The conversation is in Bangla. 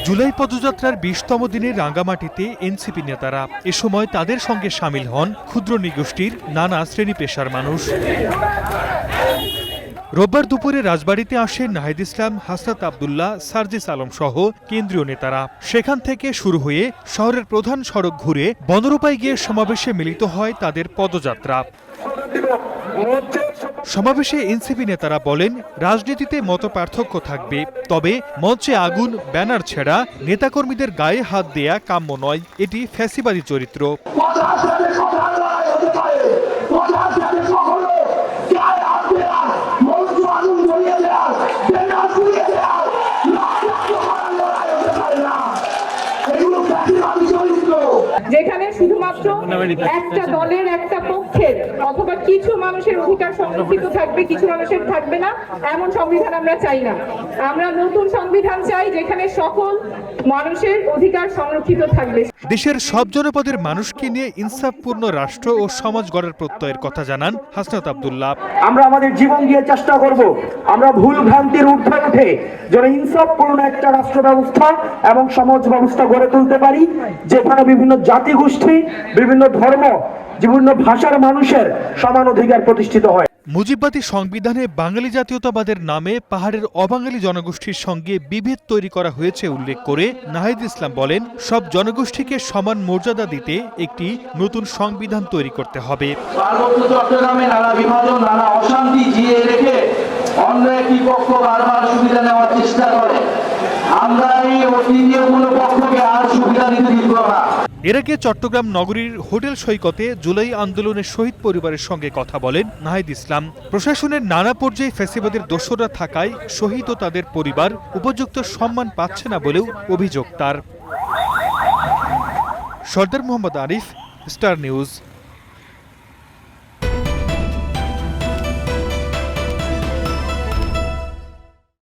জুলাই পদযাত্রার ২০তম দিনে রাঙ্গামাটিতে এনসিপি নেতারা এ সময় তাদের সঙ্গে সামিল হন ক্ষুদ্র নৃগোষ্ঠীর নানা শ্রেণী পেশার মানুষ। রোববার দুপুরে রাজবাড়িতে আসেন নাহিদ ইসলাম, হাসনাত আবদুল্লাহ, সার্জিস আলম সহ কেন্দ্রীয় নেতারা। সেখান থেকে শুরু হয়ে শহরের প্রধান সড়ক ঘুরে বনরূপায় গিয়ে সমাবেশে মিলিত হয় তাদের পদযাত্রা। সমাবেশে এনসিপি নেতারা বলেন, রাজনীতিতে মতপার্থক্য থাকবে, তবে মঞ্চে আগুন, ব্যানার ছেড়া, নেতাকর্মীদের গায়ে হাত দেয়া কাম্য নয়। এটি ফ্যাসিবাদী চরিত্র। যেখানে শুধুমাত্র একটা দলের একটা পক্ষের অথবা কিছু মানুষের অধিকার সংরক্ষিত থাকবে, কিছু মানুষের থাকবে না, এমন সংবিধান আমরা চাই না। আমরা নতুন সংবিধান চাই যেখানে সকল মানুষের অধিকার সংরক্ষিত থাকবে। দেশের সব জনপদের মানুষকে নিয়ে ইনসাফপূর্ণ রাষ্ট্র ও সমাজ গড়ার প্রত্যয়ের কথা জানান হাসনাত আবদুল্লাহ। আমরা আমাদের জীবন দিয়ে চেষ্টা করব আমরা ভুল ভ্রান্তির ঊর্ধ্বে উঠে যেন ইনসাফপূর্ণ একটা রাষ্ট্র ব্যবস্থা এবং সমাজ ব্যবস্থা গড়ে তুলতে পারি, যেখানে বিভিন্ন জাতিগোষ্ঠী, বিভিন্ন ধর্ম, বিভিন্ন ভাষার মানুষের সমান অধিকার প্রতিষ্ঠিত হয়। মুজিববাদী সংবিধানে বাঙালি জাতীয়তাবাদের নামে পাহাড়ের অবাঙালি জনগোষ্ঠীর সঙ্গে বিভেদ তৈরি করা হয়েছে উল্লেখ করে নাহিদ ইসলাম বলেন, সব জনগোষ্ঠীকে সমান মর্যাদা দিতে একটি নতুন সংবিধান তৈরি করতে হবে। পার্বত্য চট্টগ্রামে নানা বিভাজন, নানা অশান্তি জিয়ে রেখে অন্য একটি পক্ষ বারবার সুবিধা নেওয়ার চেষ্টা করে। আমরা এই তৃতীয় কোনো পক্ষকে আর সুবিধা নিতে দিব না। এর আগে চট্টগ্রাম নগরীর হোটেল সৈকতে জুলাই আন্দোলনের শহীদ পরিবারের সঙ্গে কথা বলেন নাহিদ ইসলাম। প্রশাসনের নানা পর্যায়ে ফ্যাসিবাদের দোসররা থাকায় শহীদ ও তাদের পরিবার উপযুক্ত সম্মান পাচ্ছে না বলেও অভিযোগ তার। Sardar Mohammad Arif, star news.